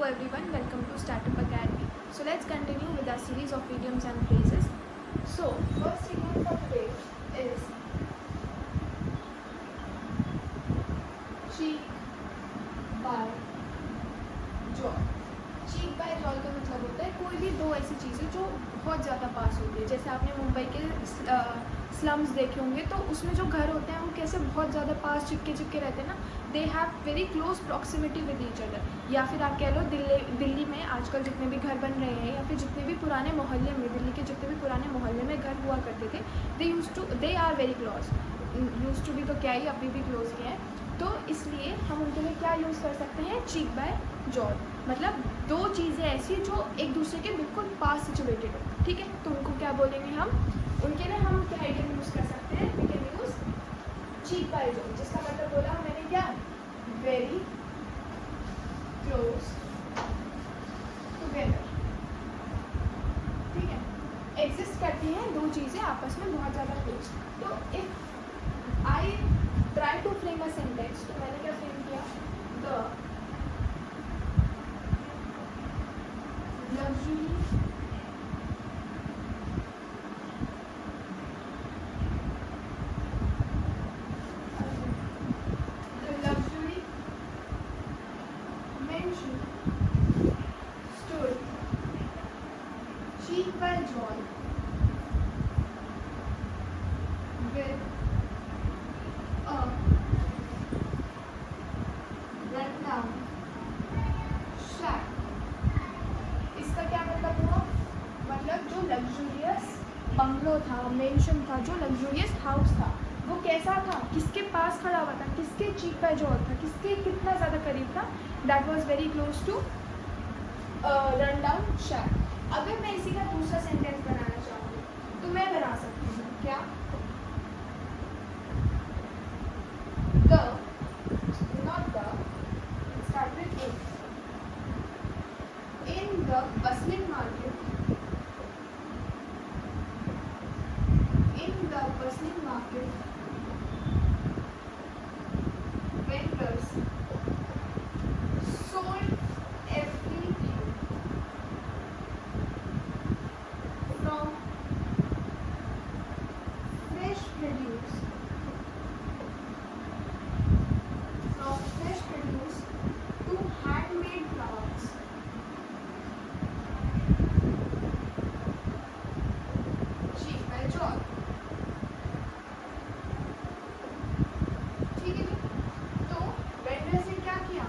everyone, welcome to Startup Academy. So let's continue with our series of idioms and phrases. So first idiom for today is cheek by jowl. cheek by jowl का मतलब होता है कोई भी दो ऐसी चीज़ें जो बहुत ज़्यादा पास होती है। जैसे आपने मुंबई के स्लम्स देखे होंगे तो उसमें जो घर होते हैं वो कैसे बहुत ज़्यादा पास चिपके रहते हैं ना, they have very close proximity with each other. या फिर आप कह लो दिल्ली में आजकल जितने भी घर बन रहे हैं या फिर जितने भी पुराने मोहल्ले में, दिल्ली के जितने भी पुराने मोहल्ले में घर हुआ करते थे, they are very close. Use to भी तो क्या ही, अभी भी क्लोज ही हैं। तो इसलिए हम उनके लिए क्या यूज़ कर सकते हैं, चीक बाय जॉल, मतलब दो चीज़ें ऐसी जो एक दूसरे के बिल्कुल पास सिचुएटेड हो। ठीक है, तो उनको क्या बोलेंगे हम, उनके लिए हम क्या आइडियम यूज़ कर सकते हैं, we can use cheek by jowl, जिसका मतलब बोला मैंने क्या, वेरी क्लोज टुगेदर। ठीक है, एग्जिस्ट करती हैं दो चीज़ें आपस में बहुत ज़्यादा क्लोज। तो if I try to frame a sentence, तो मैंने क्या फ्रेम किया, the luxury mansion stood cheek by jowl with a rundown shack। इसका क्या मतलब हुआ, मतलब जो लग्जूरियस बंगलो था, मेंशन था, जो लग्जूरियस हाउस था, वो कैसा था, किसके पास खड़ा हुआ था, किसके चीक बाय जॉल था, किसके कितना ज़्यादा करीब था, that was very close to run down shack. अगर मैं इसी का दूसरा सेंटेंस बनाना चाहूँ तो मैं बना सकती हूँ क्या, the not the, start with in the bustling market, in the bustling market, vendors sold everything from fresh produce, to handmade flowers। Cheek by jowl. ठीक है जी, तो वेंडर्स ने क्या किया,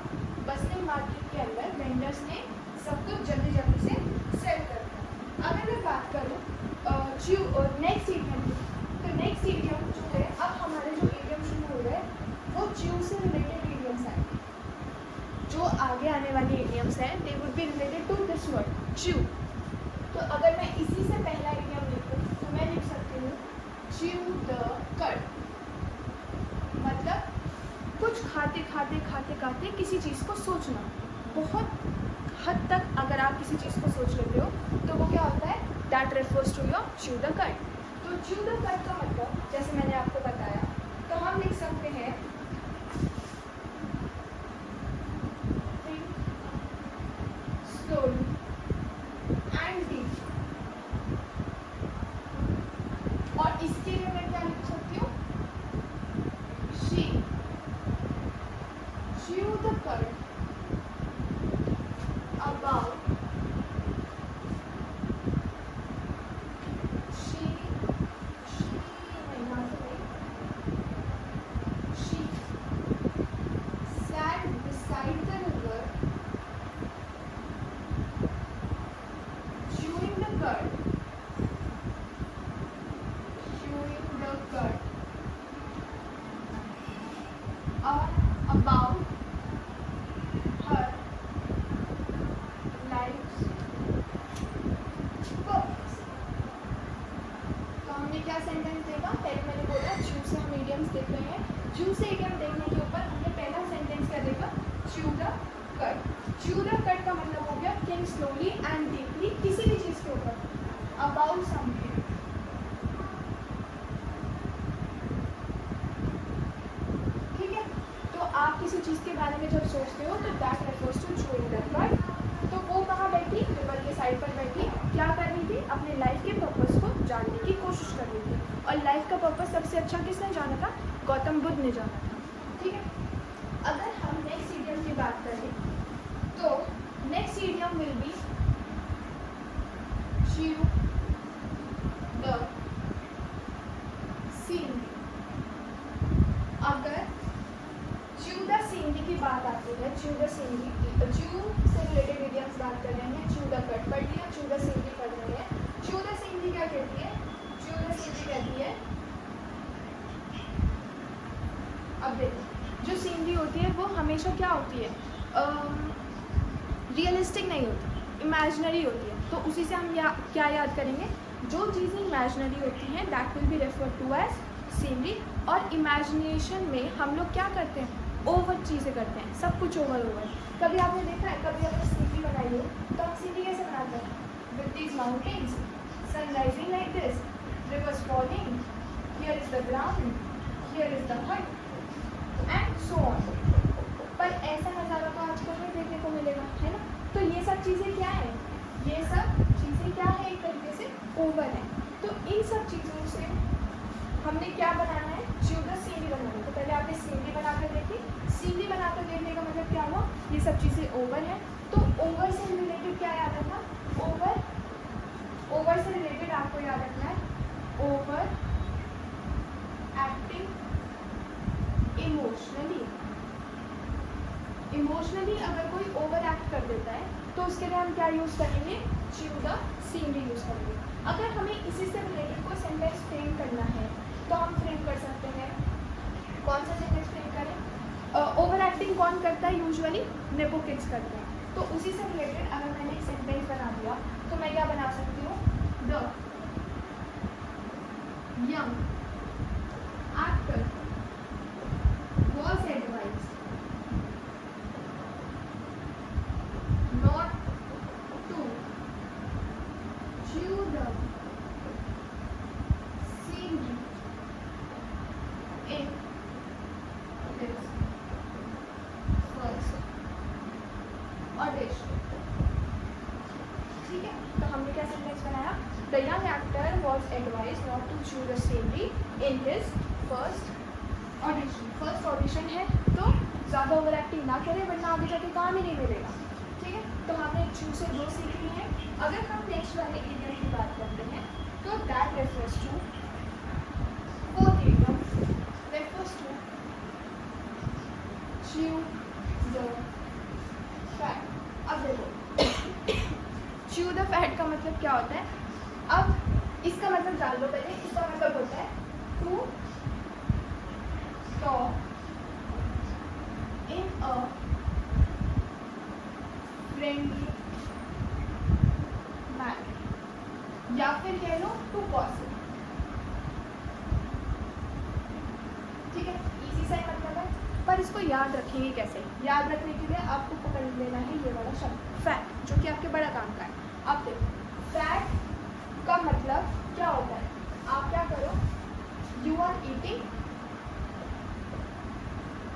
बस्टिंग मार्केट के अंदर वेंडर्स ने सब कुछ जल्दी जल्दी से सेल कर दिया। अगर मैं बात करूँ नेक्स्ट इडियम की, तो नेक्स्ट इडियम जो है, अब हमारे जो इडियम शुरू हो रहे हैं वो च्यू से रिलेटेड इडियम्स आएंगे। जो आगे आने वाले इडियम्स हैं they would be related to this word chew. तो अगर मैं इसी से पहला इडियम लिखूँ तो मैं लिख सकती हूँ च्यू द कड, मतलब कुछ खाते खाते खाते खाते किसी चीज़ को सोचना। बहुत हद तक अगर आप किसी चीज़ को सोच लेते हो तो वो क्या होता है, that refers to your chew the cud. तो च्यू द कड का मतलब जैसे मैंने आपको बताया, तो हम लिख सकते हैं slowly and deep। और इसके लिए मैं क्या लिख सकती हूँ, she chew the cud about she sat beside the river chewing the cud about her life's purpose। तो हमने क्या सेंटेंस देखा, पहले मैंने बोला च्यू से हम इडियम्स देख रहे हैं। च्यू से इडियम देखने के ऊपर हमने पहला सेंटेंस क्या देखा, च्यू द कड। च्यू द कड का मतलब हो गया थिंक स्लोली एंड डीपली, किसी भी चीज़ के ऊपर, अबाउट समथिंग। ठीक है, तो आप किसी चीज़ के बारे में जब सोचते हो तो that refers to chewing the cud. Gautam Buddha ने जाना था, ठीक है। अगर हम नेक्स्ट इडियम की बात करें तो next idiom will be chew the scenery. अगर च्यू द सीनरी की बात आती है, च्यू द सीनरी, च्यू से रिलेटेड इडियम्स बात कर रहे हैं, च्यू द कट पढ़ लिया, च्यू द सीनरी पढ़ रहे हैं। च्यू द सीनरी क्या कहती है? च्यू द सीनरी कहती है, अब देखो जो सीनरी होती है वो हमेशा क्या होती है, रियलिस्टिक नहीं होती, इमेजिनरी होती है। तो उसी से हम क्या याद करेंगे, जो चीज़ें इमेजिनरी होती हैं that will be refer to as scenery. और इमेजिनेशन में हम लोग क्या करते हैं, ओवर चीज़ें करते हैं, सब कुछ ओवर। कभी आपने देखा है, कभी आपने सीनरी बनाई हो तो आप सीनरी कैसे बनाते हैं, with these mountains, sun rising like this, rivers falling, here is the ground, here is the hut and so on. पर ऐसा नज़ारा तो आजकल में देखने को मिलेगा, है ना। तो ये सब चीज़ें क्या है, ये सब चीज़ें क्या है, एक तरीके से ओवर है। तो इन सब चीज़ों से हमने क्या बनाना है, च्यू द सीनरी बनाना है। तो पहले आपने सीनरी बनाकर देखी, सीनरी बनाकर देखने का मतलब क्या हुआ, ये सब चीज़ें ओवर है। तो ओवर से रिलेटेड क्या याद रखना, ओवर से रिलेटेड आपको याद रखना है ओवर एक्टिंग इमोशनली अगर कोई ओवर एक्ट कर देता है तो उसके लिए हम क्या यूज़ करेंगे, च्यू द सीनरी यूज़ करेंगे। अगर हमें इसी से रिलेटेड कोई सेंटेंस फ्रेम करना है तो हम फ्रेम कर सकते हैं। कौन सा सेंटेंस फ्रेम करें, ओवर एक्टिंग कौन करता है, यूजुअली नेपो किड्स करते हैं। तो उसी से रिलेटेड अगर मैंने एक सेंटेंस बना दिया तो मैं क्या बना सकती हूँ, the young actor was advised not to chew the scenery in his first audition। ठीक है, तो हमने क्या सेंटेंस बनाया, the young actor was advised not to chew the scenery in his first audition. First audition है तो ज़्यादा over acting ना करें वरना आगे जाके काम ही नहीं मिलेगा, ठीक है। तो हमने च्यू से दो सीख ली है। अगर हम नेक्स्ट वाले इडियम की बात करते हैं तो that refers to fourth idiom, refers to chew the fat. अब देखो च्यू द फैट का मतलब क्या होता है, अब इसका मतलब जान लो पहले। इसका मतलब होता है to talk in a friendly manner, या फिर कह लो टू gossip, ठीक है। इसी से मतलब है, पर इसको याद रखेंगे कैसे, याद रखने के लिए आपको पकड़ लेना है ये वाला शब्द फैट, जो कि आपके बड़ा काम का है। अब देखो फैट का मतलब क्या होता है, आप क्या करो, you are eating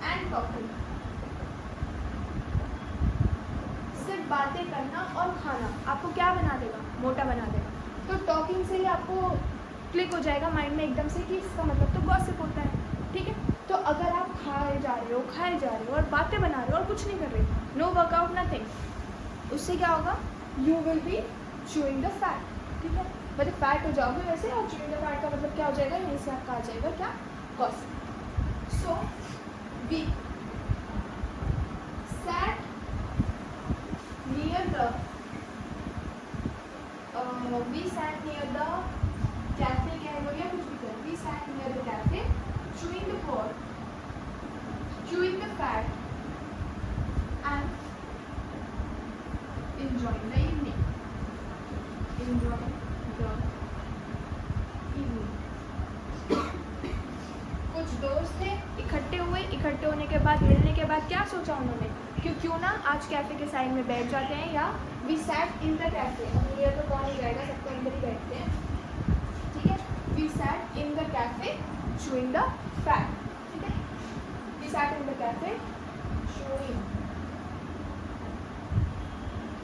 and talking, सिर्फ बातें करना और खाना आपको क्या बना देगा, मोटा बना देगा। तो टॉकिंग से ही आपको क्लिक हो जाएगा माइंड में एकदम से कि इसका मतलब तो गॉसिप होता है, ठीक है। तो अगर आप खाए जा रहे हो और बातें बना रहे हो और कुछ नहीं कर रहे, नो वर्कआउट नथिंग, उससे क्या होगा, you will be chewing the fat, ठीक है। मतलब फैट हो जाओगे वैसे, और चूइंग द फैट का मतलब क्या हो जाएगा, यहीं से आपका आ जाएगा क्या, gossip. So we sat near the cafe, क्या है बोलिए, कुछ भी कर, we sat near the cafe chewing the pod, chewing the fat and enjoying the evening, कुछ दोस्त थे, इकट्ठे होने के बाद, मिलने के बाद क्या सोचा उन्होंने, क्यों ना आज कैफ़े के साइड में बैठ जाते हैं, या we sat in the cafe, अब ये तो कौन ही जाएगा, सब तो अंदर ही बैठते हैं, ठीक है। We sat in the cafe chewing the fat, ठीक है। We sat in the cafe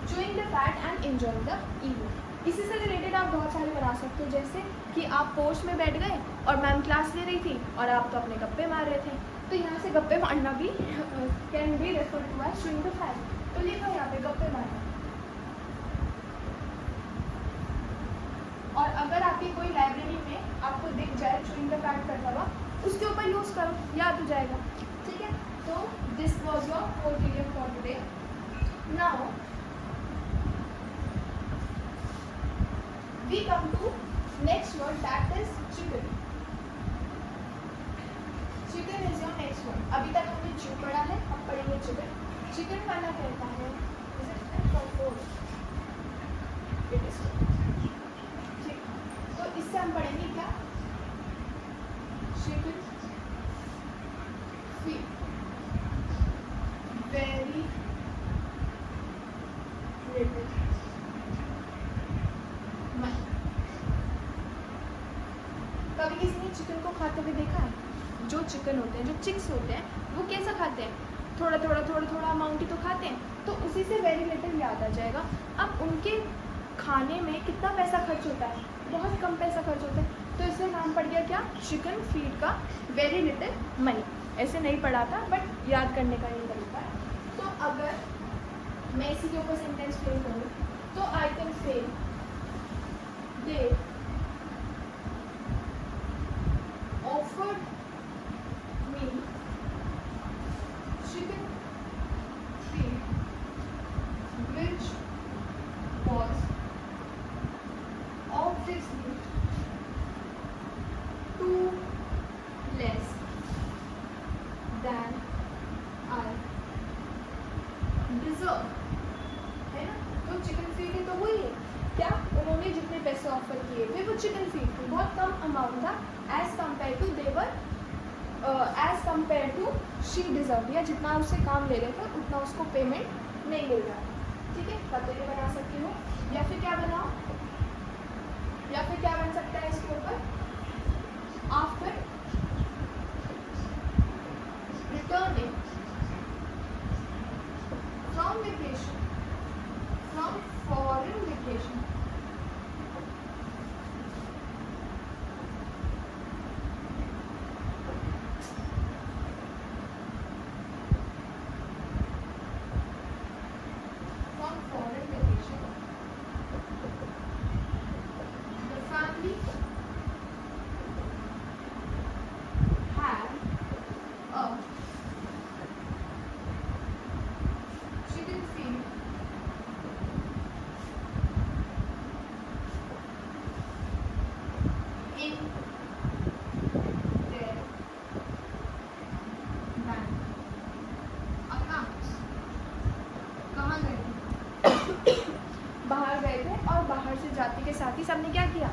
chewing the fat and enjoying the evening, इसी से रिलेटेड आप बहुत सारे बना सकते हो, जैसे कि आप पोस्ट में बैठ गए और मैम क्लास ले रही थी और आप तो अपने गप्पे मार रहे थे, तो यहाँ से गप्पे मारना भी can be refer to as showing the fact. तो लिखो यहाँ पे गप्पे मारना। और अगर आपकी कोई लाइब्रेरी में आपको दिख जाए शोइंग द फैक्ट करता हुआ, उसके ऊपर यूज करो, याद हो जाएगा। ठीक है, तो this was your fourth video for today. Now we come to next word, that is chicken. Chicken is your next word. अभी तक हमने chew पढ़ा है, अब पढ़ेंगे chicken. Chicken वाला कहता है is it fish or food? It is food. ठीक, तो इससे हम पढ़ेंगे क्या? Chicken feet very little. कभी किसी ने चिकन को खाते हुए देखा है? जो चिकन होते हैं, जो चिक्स होते हैं, वो कैसा खाते हैं? थोड़ा थोड़ा अमाउंट ही तो खाते हैं, तो उसी से वेरी लिटिल याद आ जाएगा। अब उनके खाने में कितना पैसा खर्च होता है? बहुत कम पैसा खर्च होता है, तो इससे नाम पड़ गया क्या? चिकन फीड का वेरी लिटिल मनी। ऐसे नहीं पढ़ा था, बट याद करने का ये तरीका है। तो अगर मैं इसी के ऊपर सेंटेंस फ्रेम करूँ तो I can say they offered me chicken feed which was obviously too less than I deserve, है ना? तो चिकन फीड ही तो वही है क्या? उन्होंने जितने पैसे ऑफर किए थे वो चिकन फीड थे, बहुत कम अमाउंट था as compare to their as compare to she deserve, या जितना उससे काम ले रहे थे उतना उसको पेमेंट नहीं मिल रहा। ठीक है, तब तो ये बना सकती हूँ, या फिर क्या बनाओ, या फिर क्या बन सकता है इसके ऊपर? After returning from vacation, from foreign vacation, जाति के साथ ही सबने क्या किया?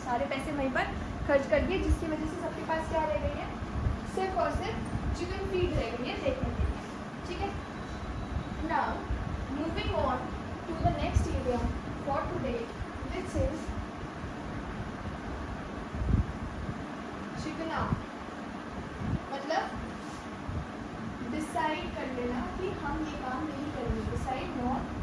सारे पैसे वहीं पर खर्च कर दिए, जिसकी वजह से सबके पास क्या रह गई है? सिर्फ और सिर्फ चिकन फीड रह गई है देखने के लिए। ठीक है, now moving on to the next area for today which is chicken out. मतलब डिसाइड कर लेना कि हम ये काम नहीं करेंगे, डिसाइड नॉट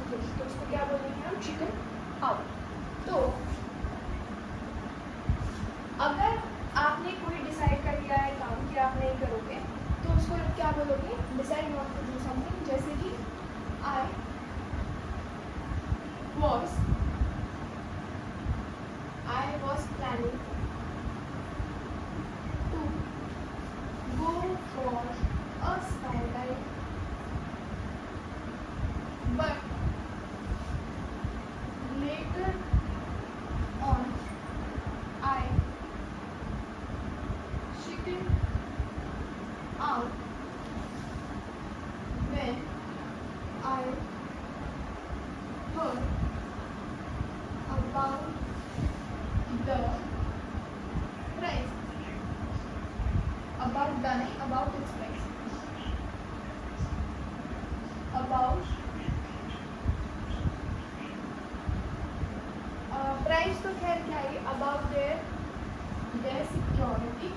तो उसको क्या बोलेंगे हम? Chicken out. तो अगर आपने कोई डिसाइड कर लिया है काम कि आप नहीं करोगे, तो उसको क्या बोलोगे? Decide not to do something. जैसे कि I was planning to go for a skydive but later on I chickened out when I heard about the price, about its price, about price तो खैर क्या है? About their their security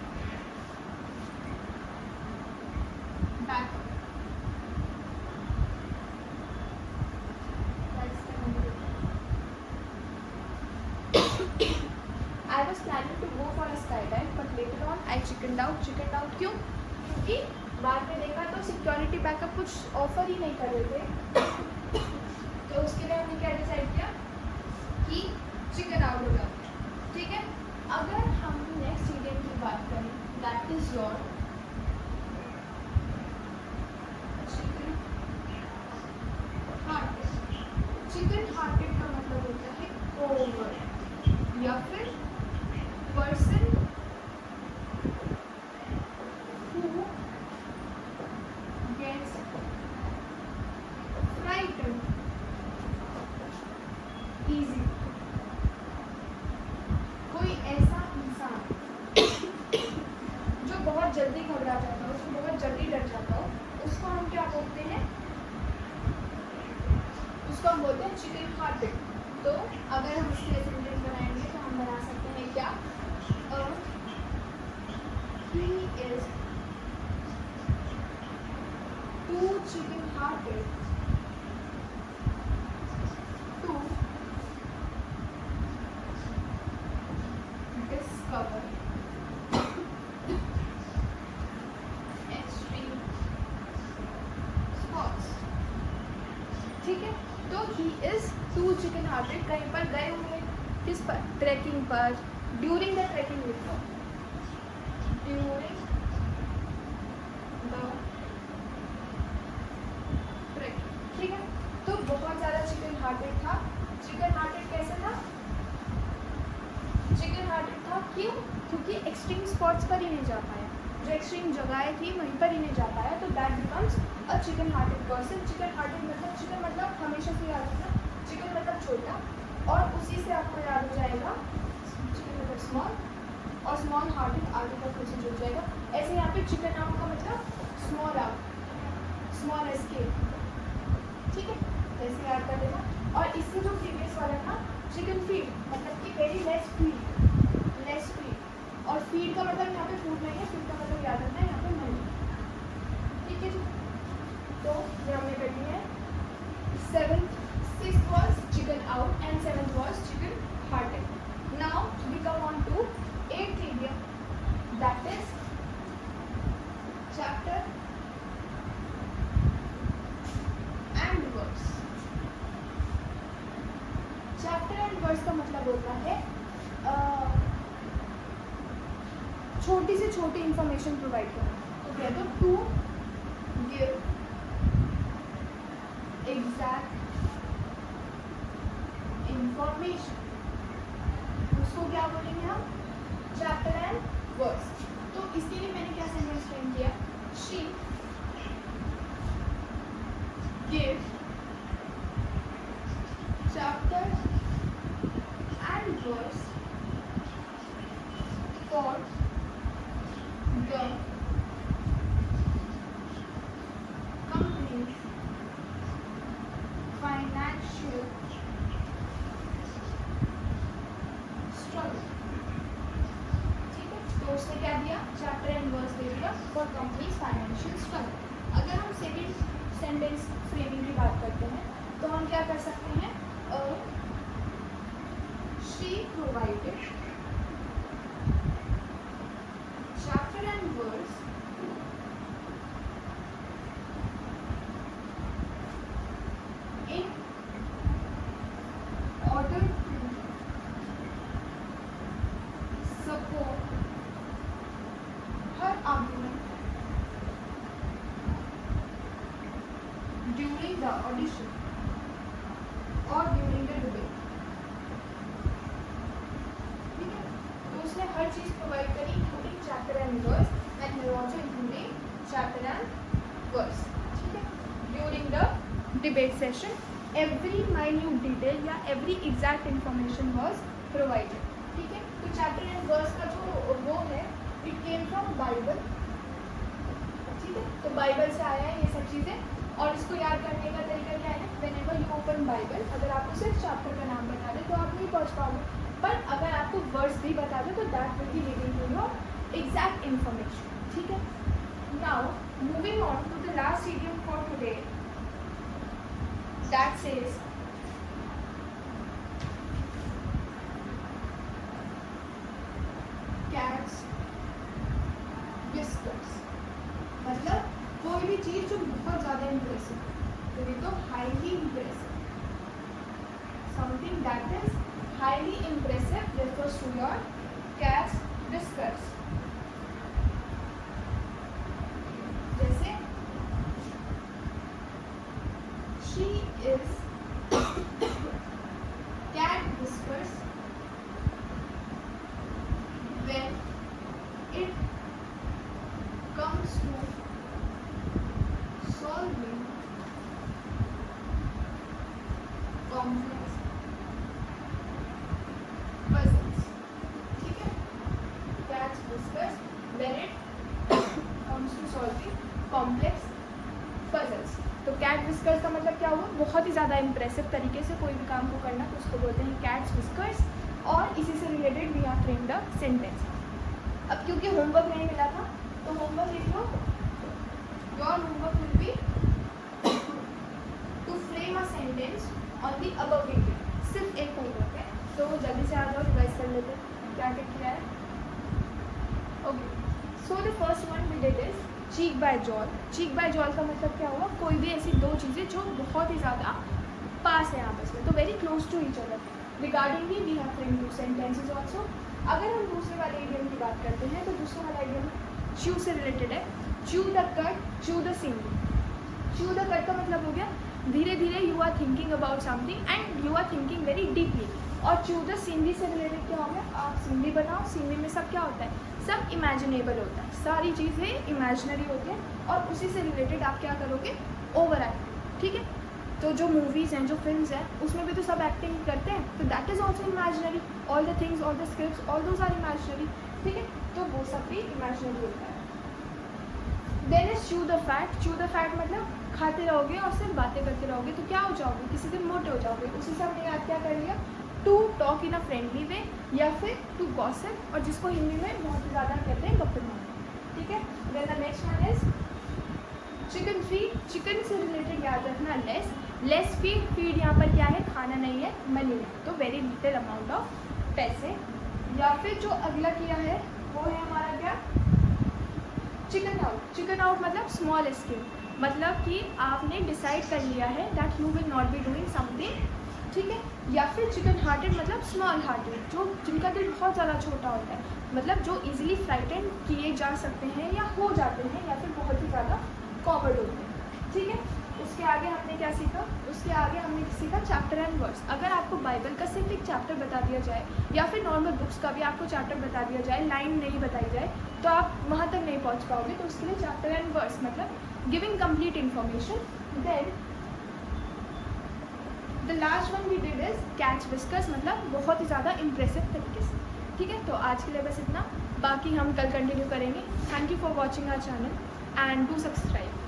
backup. That's the number. I was planning to go for a skydive, but later on I chickened out. Chickened out क्यों? क्योंकि बाद में देखा तो सिक्योरिटी बैकअप कुछ ऑफर ही नहीं कर रहे थे, तो उसके लिए हमने क्या डिसाइड किया कि चिकन आउट हो जाते हैं. ठीक है. अगर हम नेक्स्ट इडियम की बात करें, that is your chicken hearted. Chicken hearted का मतलब होता है ओवर या फिर person who gets frightened easy. कोई ऐसा इंसान जो बहुत जल्दी घबरा जाता हो, उसको बहुत जल्दी डर जाता हो, उसको हम क्या बोलते हैं? उसको हम बोलते हैं चिकन हार्टेड. तो अगर हम इसके लिए सेंटेंस बनाएंगे तो हम बना सकते हैं क्या? He is too chicken hearted to discover extreme sports. ठीक है. तो he is too chicken hearted. कहीं पर गए होंगे, किस पर? ट्रैकिंग पर. ड्यूरिंग द ट्रैकिंग लिखो, ड्यूरिंग द ट्रैकिंग. ठीक है. तो बहुत ज़्यादा चिकन हार्टेड था. चिकन हार्टेड कैसे था? चिकन हार्टेड था क्यों? क्योंकि एक्सट्रीम स्पॉट्स पर ही नहीं जा पाया. जो एक्सट्रीम जगहें थी वहीं पर ही नहीं जा पाया, तो that becomes a chicken hearted person. Chicken hearted मतलब, चिकन मतलब हमेशा से याद रखना, चिकन मतलब छोटा, और उसी से आपको याद हो जाएगा चिकन मतलब स्मॉल, और स्मॉल हार्टेड आगे तक कुछ जुड़ जाएगा. ऐसे यहाँ पे चिकन आउट का मतलब स्मॉल आउट, स्मॉल एस्केप. ठीक है. ऐसे याद कर लेना. और इससे जो प्रीवियस वाला था चिकन फीड, मतलब कि very less feed, less feed. और फीड का मतलब यहाँ पे फूड नहीं है, फीड का मतलब याद रखना है यहाँ पे मनी. ठीक है जी. तो ये हमने कर दी है. 6th was chicken out and 7th was chicken hearted. Now we come on to 8th idiom, that is chapter and verse. Chapter and verse का मतलब होता है छोटी से छोटी इंफॉर्मेशन प्रोवाइड करना. तो क्या? तो टू गिव एग्जैक्ट इंफॉर्मेशन, उसको क्या बोलेंगे हम? Chapter and verse. तो इसके लिए मैंने क्या सेंटेंस फ्रेम किया? She give chapter and verse for the company's financial struggle. ठीक है. तो उसने क्या दिया? चैप्टर एंड वर्स दे दिया फॉर कंपनीज फाइनेंशियल स्ट्रगल. अगर हम सेकेंड सेंटेंस फ्रेमिंग की बात करते हैं तो हम क्या कर सकते हैं? She provided chapter and verse in order to support her argument during the audition or during the debate. ठीक है. तो उसने हर चीज़ प्रोवाइड करी including chapter and verse and also including chapter and verse. ठीक है. During the debate session every minute detail या every exact information was provided. ठीक है. तो चैप्टर एंड वर्स का जो वो है, इट केम फ्रॉम बाइबल. ठीक है. तो बाइबल से आया है ये सब चीज़ें. और इसको याद करने का तरीका क्या है? व्हेनेवर यू ओपन बाइबल, अगर आपको सिर्फ चैप्टर का नाम बता दे तो आप नहीं पढ़ पाओगे, पर अगर आप आपको वर्ड्स भी बता दो तो that will be leading to your exact information, ठीक है। Now moving on to the last idiom for today, that says cats whiskers, मतलब कोई भी चीज़ जो बहुत ज़्यादा इम्प्रेसिव, तो ये तो highly impressive, something that is highly impressive refers to your cat's whiskers। जैसे she is cat whiskers when it comes to solving complex puzzles, ठीक है। Cat's whiskers when it comes to solving complex puzzles। तो cat whiskers का मतलब क्या हुआ, बहुत ही ज़्यादा इंप्रेसिव तरीके से कोई भी काम को करना, तो उसको बोलते हैं कैट्स विस्कर्स। और इसी से related we have framed the sentence. अब क्योंकि होमवर्क नहीं मिला था तो होमवर्क लिख लो। Your homework will be to frame a sentence on the above idiom. सिर्फ एक होमवर्क है, तो जल्दी से आ जाओ, रिवाइज कर लेते हैं क्या क्या किया है। Okay, so the first one we did is cheek by jowl. Cheek by jowl का मतलब क्या हुआ, कोई भी ऐसी दो चीज़ें जो बहुत ही ज़्यादा पास है आपस में, तो very close to each other. Regarding we have framed two sentences also. अगर हम दूसरे वाले इडियम की बात करते हैं तो दूसरा वाला इडियम च्यू से रिलेटेड है। Chew the cud, chew the scenery. Chew the cud का मतलब हो गया धीरे धीरे you are thinking about something and you are thinking very deeply. और च्यू द सिंगी से रिलेटेड क्या हो गया, आप सिंगी बनाओ, सिंगी में सब क्या होता है, सब इमेजिनेबल होता है, सारी चीज़ें इमेजिनरी होती हैं और उसी से रिलेटेड आप क्या करोगे, ओवर एक्टिंग, ठीक है। तो जो मूवीज़ हैं, जो फिल्म्स हैं, उसमें भी तो सब एक्टिंग करते हैं, तो that is also imaginary. All the things, all the scripts, all those are imaginary, ठीक है। तो वो सब भी इमेजिनरी होता है। Then is chew the fat. Chew the fat मतलब खाते रहोगे और सिर्फ बातें करते रहोगे तो क्या हो जाओगे, किसी दिन मोटे हो जाओगे। उसी से हमने याद क्या कर लिया, to talk in a friendly way या फिर टू गॉसिप, और जिसको हिंदी में बहुत ही ज़्यादा कहते हैं गप्पे मारना, ठीक है। Then the next one is chicken feed. Chicken से रिलेटेड याद रखना लेस। लेस फीड, फीड यहाँ पर क्या है, खाना नहीं है, मनी है, तो वेरी लिटिल अमाउंट ऑफ पैसे। या फिर जो अगला किया है वो है हमारा क्या, चिकन आउट। चिकन आउट मतलब स्मॉल स्केल, मतलब कि आपने डिसाइड कर लिया है that you will not be doing something, ठीक है। या फिर चिकन हार्टेड मतलब स्मॉल हार्टेड, जो जिनका दिल बहुत ज़्यादा छोटा होता है, मतलब जो इजीली फ्राइटेंड किए जा सकते हैं या हो जाते हैं या फिर बहुत ही ज़्यादा कॉवर्ड होते हैं, ठीक है। उसके आगे हमने क्या सीखा, उसके आगे हमने सीखा चैप्टर एंड वर्स। अगर आपको बाइबल का सिर्फ एक चैप्टर बता दिया जाए या फिर नॉर्मल बुक्स का भी आपको चैप्टर बता दिया जाए, लाइन नहीं बताई जाए, तो आप वहाँ तक नहीं पहुँच पाओगे। तो उसके लिए चैप्टर एंड वर्स मतलब giving complete information. Then the last one we did is cat's whiskers, मतलब बहुत ही ज़्यादा इंप्रेसिव तरीके से, ठीक है। तो आज के लिए बस इतना, बाकी हम कल कंटिन्यू करेंगे। Thank you for watching our channel and do subscribe.